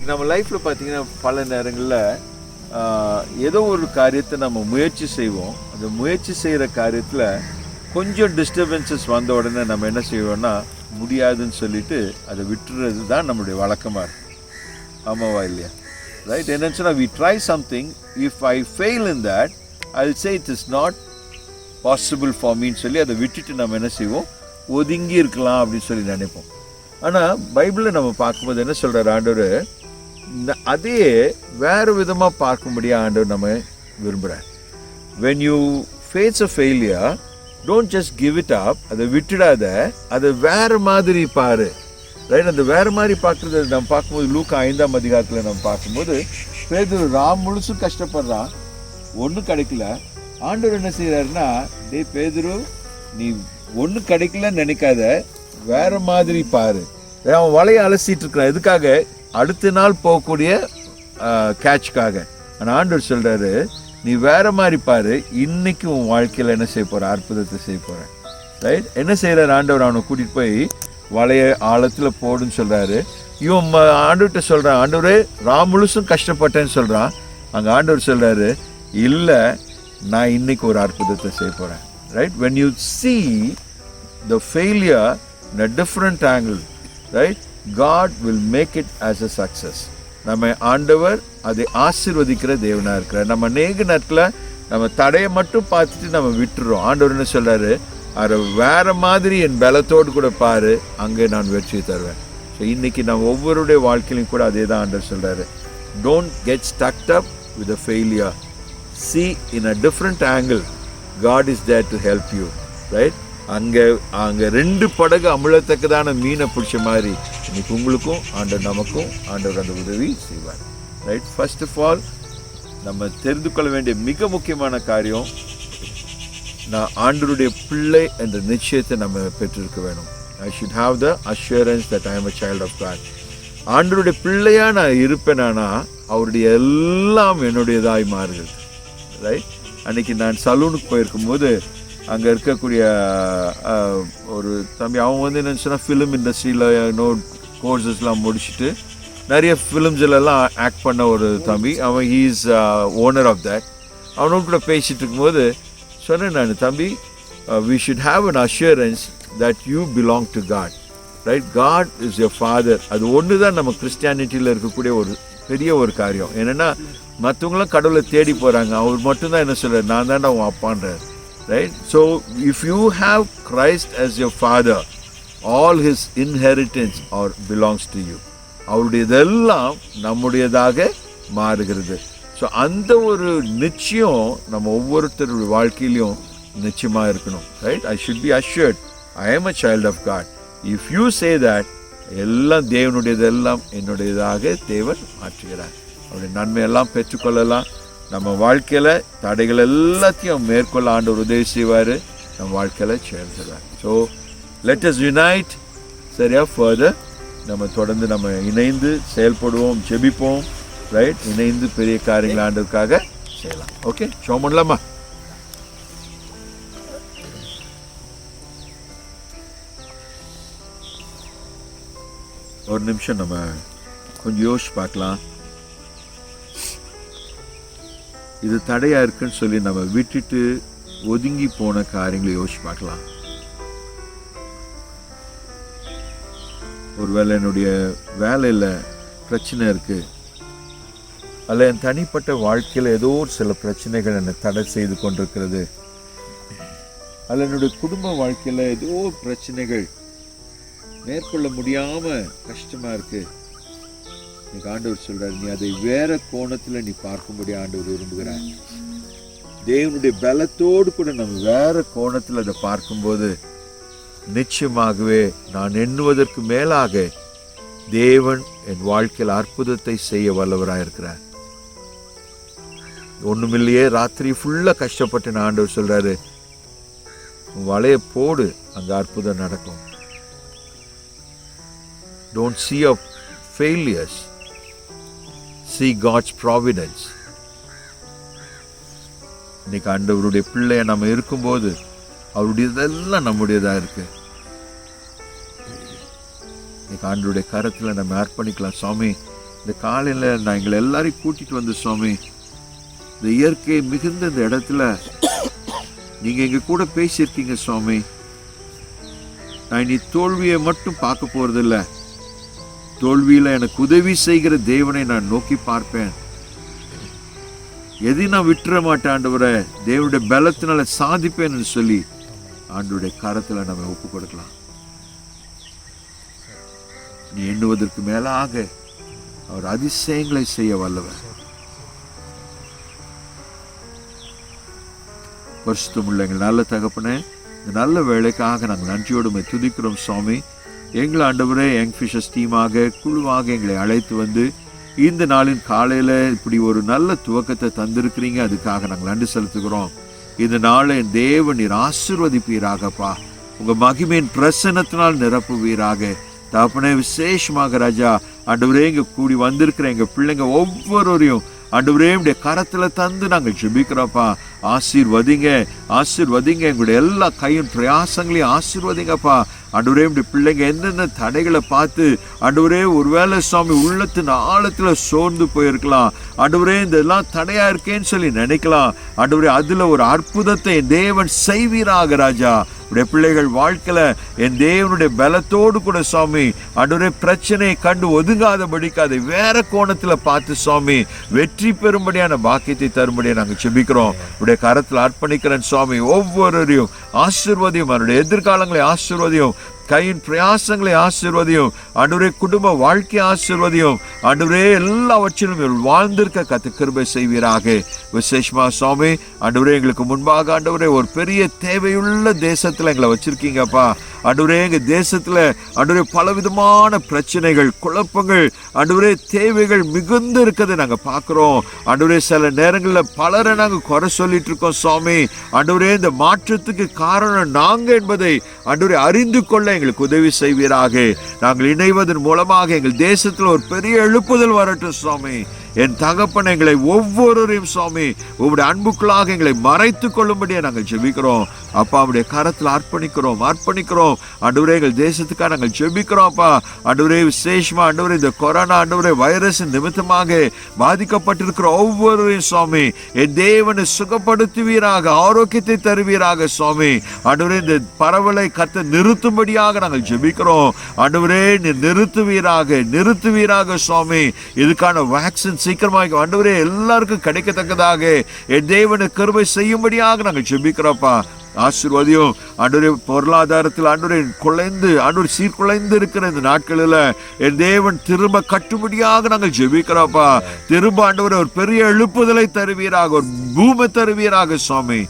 இன்னைக்கு நம்ம லைஃப்ல பார்த்தீங்கன்னா பல நேரங்களில் ஏதோ ஒரு காரியத்தை நம்ம முயற்சி செய்வோம். அந்த முயற்சி செய்கிற காரியத்தில் கொஞ்சம் டிஸ்டர்பன்சஸ் வந்த உடனே நம்ம என்ன செய்வோம்னா முடியாதுன்னு சொல்லிட்டு அதை விட்டுறது தான் நம்மளுடைய வழக்கமாக இருக்கும். ஆமாவா இல்லையா? ரைட். என்னன்னு சொன்னால் we try something, if I fail in that I will say it is not possible for மீன்னு சொல்லி அதை விட்டுட்டு நம்ம என்ன செய்வோம், ஒதுங்கி இருக்கலாம் அப்படின்னு சொல்லி நினைப்போம். ஆனால் பைபிளில் நம்ம பார்க்கும்போது என்ன சொல்கிறார் ஆண்டவர், அதே வேறு விதமாக பார்க்கும்படியாக ஆண்டவர் நம்ம விரும்புகிறார். when you face a failure, don't just give it up. அதை விட்டுடாத, அதை வேறு மாதிரி பாரு. ரைட். அந்த வேறு மாதிரி பார்க்குறது நம்ம பார்க்கும்போது லூக்கா 5ஆம் அதிகாரத்தில் நம்ம பார்க்கும்போது பேதுரு ராம் முழுசும் கஷ்டப்படுறான், ஒன்றும் கிடைக்கல. ஆண்டவர் என்ன செய்கிறாருன்னா, டே பேதுரு, நீ ஒன்றும் கிடைக்கலன்னு நினைக்காத, வேறு மாதிரி பாரு. அவன் வலையை அலசிட்டு இருக்கிறான். எதுக்காக? அடுத்த நாள் போகக்கூடிய கேட்சுக்காக. ஆனால் ஆண்டவர் சொல்கிறாரு, நீ வேறு மாதிரி பாரு, இன்னைக்கு உன் வாழ்க்கையில் என்ன செய்ய போகிற, அற்புதத்தை செய்ய போகிறேன். ரைட். என்ன செய்கிறார் ஆண்டவர், அவனை கூட்டிகிட்டு போய் வலையை ஆழத்தில் போடுன்னு சொல்கிறாரு. இவன் ஆண்டவர்கிட்ட சொல்கிறான், ஆண்டவரே ராம் முழுசும் கஷ்டப்பட்டேன்னு சொல்கிறான். அங்கே ஆண்டவர் சொல்கிறாரு, இல்லை, நான் இன்னைக்கு ஒரு அற்புதத்தை செய்ய போகிறேன். Right. when you see the failure in a different angle, right, God will make it as a success. நம்ம ஆண்டவர் அதை ஆசீர்வதிக்கிற தேவனாக இருக்கிறார். நம்ம அநேக நேரத்தில் நம்ம தடையை மட்டும் பார்த்துட்டு நம்ம விட்டுறோம். ஆண்டவர் என்ன சொல்கிறாரு, அதை வேறு மாதிரி என் பலத்தோடு கூட பாரு, அங்கே நான் வெற்றி தருவேன். ஸோ இன்றைக்கி நம்ம ஒவ்வொருடைய வாழ்க்கையிலும் கூட அதே தான் ஆண்டவர் சொல்கிறாரு. Don't get stuck up with a failure. see in a different angle. God is there to help you. Right. அங்கே ரெண்டு படகு அமிழத்தக்கதான மீனை பிடிச்ச மாதிரி இன்னைக்கு உங்களுக்கும் ஆண்டவர் நமக்கும் ஆண்டவர் அந்த உதவி செய்வார். ரைட். ஃபர்ஸ்ட் ஆஃப் ஆல் நம்ம தெரிந்து கொள்ள வேண்டிய மிக முக்கியமான காரியம், நான் ஆண்டவருடைய பிள்ளை என்ற நிச்சயத்தை நம்ம பெற்றிருக்க வேணும். I should have the assurance that I am a child of God. ஆண்டவருடைய பிள்ளையா நான் இருப்பேனானா அவருடைய எல்லாம் என்னுடையதாய் மாறுகிறது. ரைட். அன்றைக்கி நான் சலூனுக்கு போயிருக்கும்போது அங்கே இருக்கக்கூடிய ஒரு தம்பி, அவன் என்னன்னு சொன்னால் ஃபிலிம் இண்டஸ்ட்ரியில் கோர்ஸஸ்லாம் முடிச்சுட்டு நிறைய ஃபிலிம்ஸ்லாம் ஆக்ட் பண்ண ஒரு தம்பி. அவன் he is owner of that. அவனோட கூட பேசிகிட்டு இருக்கும்போது சொன்னேன் நான், தம்பி, we should have an assurance that you belong to God. Right. God is your father. அது ஒன்று தான் நம்ம கிறிஸ்டியானிட்டியில் இருக்கக்கூடிய ஒரு பெரிய ஒரு காரியம். என்னென்னா மற்றவங்களாம் கடவுளை தேடி போகிறாங்க, அவர் மட்டும்தான் என்ன சொல்கிறார், நான் தான்டா உன் அப்பான்றார். Right. So if you have Christ as your father, all his inheritance belongs to you. அவருடையதெல்லாம் நம்முடையதாக மாறுகிறது. ஸோ அந்த ஒரு நிச்சயம் நம்ம ஒவ்வொருத்தருடைய வாழ்க்கையிலையும் நிச்சயமாக இருக்கணும். Right. I should be assured I am a child of God. If you say that, எல்லாம் தேவனுடையதெல்லாம் என்னுடையதாக தேவன் மாற்றுகிறார். அவருடைய நன்மையெல்லாம் பெற்றுக்கொள்ளலாம். நம்ம வாழ்க்கையில் தடைகள் எல்லாத்தையும் மேற்கொள்ள ஆண்டவர் உதவி செய்வார், நம்ம வாழ்க்கையில் சேர்ந்துடுவார். So let us unite. சரியா? ஃபர்தர் நம்ம தொடர்ந்து நம்ம இணைந்து செயல்படுவோம், ஜெபிப்போம். ரைட். இணைந்து பெரிய காரியங்கள் ஆண்டவருக்காக செய்யலாம். ஓகே, ஷோ பண்ணலாமா? ஒரு நிமிஷம் நம்ம கொஞ்சம் யோசிச்சு பார்க்கலாம். இது தடையா இருக்குன்னு சொல்லி நம்ம விட்டுட்டு ஒதுங்கி போன காரியங்களை யோசிச்சு பார்க்கலாம். ஒருவேளை என்னுடைய வேலையில் பிரச்சனை இருக்கு, அல்ல என் தனிப்பட்ட வாழ்க்கையில் ஏதோ ஒரு சில பிரச்சனைகள் என்னை தடை செய்து கொண்டிருக்கிறது, அல்ல என்னுடைய குடும்ப வாழ்க்கையில் ஏதோ பிரச்சனைகள் மேற்கொள்ள முடியாம கஷ்டமா இருக்கு. இன்னைக்கு ஆண்டவர் சொல்றாரு, நீ அதை வேற கோணத்துல நீ பார்க்கும்படி ஆண்டவர் விரும்புகிறார். தேவனுடைய பலத்தோடு கூட நம்ம வேற கோணத்துல அதை பார்க்கும்போது நிச்சயமாகவே நான் எண்ணுவதற்கு மேலாக தேவன் என் வாழ்க்கையில் அற்புதத்தை செய்ய வல்லவராக இருக்கிறார். ஒண்ணுமில்லையே, ராத்திரி ஃபுல்லா கஷ்டப்பட்டு நான் ஆண்டவர் சொல்றாரு, வலைய போடு, அங்க அற்புதம் நடக்கும். Don't see your failures. See God's providence. இன்னைக்கு ஆண்டவருடைய பிள்ளைய நம்ம இருக்கும்போது அவருடையதெல்லாம் நம்முடையதாக இருக்கு. இன்னைக்கு ஆண்டவருடைய கரத்தில் நம்ம அர்ப்பணிக்கலாம். சுவாமி, இந்த காலையில் நான் எங்களை எல்லாரையும் கூட்டிட்டு வந்து சுவாமி, இந்த இயற்கை மிகுந்த இந்த இடத்துல நீங்க எங்க கூட பேசியிருக்கீங்க சுவாமி. நான் இனி தோல்வியை மட்டும் பார்க்க போறதில்ல, தோல்வியில எனக்கு உதவி செய்கிற தேவனை நான் நோக்கி பார்ப்பேன். எதையும் நான் விட்டுற மாட்டேன் ஆண்டவரே, தேவனுடைய பலத்தினால சாதிப்பேன்னு சொல்லி ஆண்டவருடைய கரத்துல நம்ம ஒப்பு கொடுக்கலாம். நீ எண்ணுவதற்கு மேலாக அவர் அதிசயங்களை செய்ய வல்லவர். பரிசுத்தமுள்ள எங்கள் நல்ல தகப்பனே, இந்த நல்ல வேலைக்காக நாங்கள் நன்றியோடு துதிக்கிறோம் சுவாமி. எங்கள் ஆண்டவரே யங் ஃபிஷர்ஸ் டீமாக குழுவாக எங்களை அழைத்து வந்து இந்த நாளின் காலையில இப்படி ஒரு நல்ல துவக்கத்தை தந்திருக்கிறீங்க. அதுக்காக நாங்கள் நன்றி செலுத்துகிறோம். இந்த நாளை தேவன் நீர் ஆசீர்வதிப்பீராகப்பா, உங்க மகிமையின் பிரசன்னத்தினால் நிரப்புவீராக. தகப்பனே விசேஷமாக ராஜா ஆண்டவரே, இங்க கூடி வந்திருக்கிற எங்க பிள்ளைங்க ஒவ்வொருவரையும் ஆண்டவரே உடைய கரத்துல தந்து நாங்கள் ஜெபிக்கிறோம்ப்பா. ஆசீர்வதிங்க, ஆசீர்வதிங்க, எங்களுடைய எல்லா கையின் பிரயாசங்களையும் ஆசீர்வதிங்கப்பா. ஆண்டவரே உடைய பிள்ளைங்க என்னென்ன தடைகளை பார்த்து ஆண்டவரே ஒருவேளை சுவாமி உள்ளத்தின் ஆழத்துல சோர்ந்து போயிருக்கலாம். ஆண்டவரே இதெல்லாம் தடையா இருக்கேன்னு சொல்லி நினைக்கலாம். ஆண்டவரே அதுல ஒரு அற்புதத்தை தேவன் செய்வீராக ராஜா. உடைய பிள்ளைகள் வாழ்க்கையில என் தேவனுடைய பலத்தோடு கூட சுவாமி ஆண்டவரே பிரச்சனையை கண்டு ஒதுங்காதபடிக்கு அதை வேற கோணத்துல பார்த்து சுவாமி வெற்றி பெறும்படியான பாக்கியத்தை தரும்படியா நாங்கள் ஜெபிக்கிறோம். உடைய கரத்துல அர்ப்பணிக்கிறேன் சுவாமி. ஒவ்வொருவரையும் ஆசீர்வதியும், அவருடைய எதிர்காலங்களை ஆசீர்வதியும், கையின் பிரயாசங்களை ஆசீர்வதியும், ஆண்டவரே குடும்ப வாழ்க்கை ஆசீர்வதியும், ஆண்டவரே எல்லாவற்றிலும் வாழ்ந்திருக்க கத்து கிருபை செய்வீராக. விசேஷமா சுவாமி ஆண்டவரே எங்களுக்கு முன்பாக ஆண்டவரே ஒரு பெரிய தேவையுள்ள தேசத்துல எங்களை வச்சிருக்கீங்கப்பா. ஆண்டவரே எங்க தேசத்துல ஆண்டவரே பலவிதமான பிரச்சனைகள், குழப்பங்கள், ஆண்டவரே தேவைகள் மிகுந்து இருக்கிறது நாங்க பாக்குறோம். ஆண்டவரே சில நேரங்களில் பலரை நாங்க குறை சொல்லிட்டு இருக்கோம் சுவாமி. ஆண்டவரே இந்த மாற்றத்துக்கு காரணம் நாங்க என்பதை ஆண்டவரே அறிந்து கொள்ள எங்களுக்கு உதவி செய்வீராக. நாங்கள் இணைவதன் மூலமாக எங்கள் தேசத்துல ஒரு பெரிய எழுப்புதல் வரட்டும் சுவாமி. என் தகப்பன் எங்களை ஒவ்வொருவரையும் சுவாமி உங்களுடைய அன்புக்குள்ளாக எங்களை மறைத்துக் கொள்ளும்படியே நாங்கள் ஜெபிக்கிறோம் அப்பா. அவருடைய கரத்தில் அர்ப்பணிக்கிறோம் ஆண்டவரே. எங்கள் தேசத்துக்காக நாங்கள் ஜெபிக்கிறோம் அப்பா. ஆண்டவரே விசேஷமா ஆண்டவரே இந்த கொரோனா ஆண்டவரே வைரஸ் நிமித்தமாக பாதிக்கப்பட்டிருக்கிற ஒவ்வொருவரையும் சுவாமி என் தேவனை சுகப்படுத்துவீராக, ஆரோக்கியத்தை தருவீராக சுவாமி. ஆண்டவரே இந்த பரவலை கத்த நிறுத்தும்படியாக நாங்கள் ஜெபிக்கிறோம் ஆண்டவரே. நிறுத்துவீராக சுவாமி. இதுக்கான வேக்சின் சீக்கிரமாக ஆண்டவரே எல்லாருக்கும் கிடைக்கத்தக்கதாக என் தேவனை கிருபை செய்யும்படியாக நாங்கள் ஜெபிக்கிறோம்ப்பா. ஆசீர்வாதியும் ஆண்டவரே பொருளாதாரத்தில் ஆண்டவரே சீர்குலைந்து இருக்கிற இந்த நாட்களில் என் தேவன் திரும்ப கட்டும்படியாக நாங்கள் ஜெபிக்கிறோம்ப்பா. திரும்ப ஆண்டவரே ஒரு பெரிய எழுப்புதலை தருவீராக, ஒரு பூமி தருவீராக சுவாமி.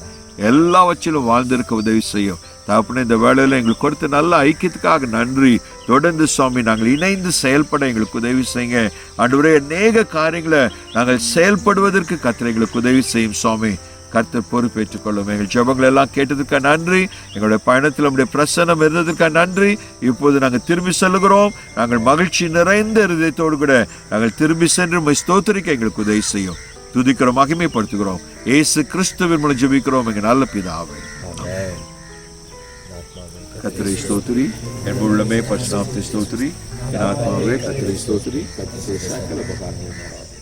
எல்லாவற்றிலும் வாழ்ந்திருக்க உதவி செய்யும் தகப்பனே. இந்த வேளையில எங்களுக்கு கொடுத்த நல்ல ஐக்கியத்துக்காக நன்றி. தொடர்ந்து சுவாமி நாங்கள் இணைந்து செயல்பட எங்களுக்கு உதவி செய்யுங்க ஆண்டவரே. அநேக காரியங்களை நாங்கள் செயல்படுவதற்கு கர்த்தர் எங்களுக்கு உதவி செய்யும் சுவாமி. கர்த்தர் பொறுப்பேற்றுக் கொள்ளும். எங்கள் ஜெபங்கள் எல்லாம் கேட்டதுக்காக நன்றி. எங்களுடைய பயணத்தில் நம்முடைய பிரசன்னம் இருந்ததுக்காக நன்றி. இப்போது நாங்கள் திரும்பி செல்லுகிறோம். நாங்கள் மகிழ்ச்சி நிறைந்த இருதயத்தோடு கூட நாங்கள் திரும்பி சென்று ஸ்தோத்திரிக்க எங்களுக்கு உதவி செய்யும். துதிக்கிறோம், மகிமைப்படுத்துகிறோம். இயேசு கிறிஸ்துவின் மூலம் ஜெபிக்கிறோம் எங்கள் நல்ல பிதாவே. கர்த்தரை ஸ்தோத்திரி, என் உள்ளமே பரிசுத்த ஸ்தோத்திரி, என் ஆத்மாவே கர்த்தரை ஸ்தோத்திரி. கர்த்தர் சகல உபகாரங்களும்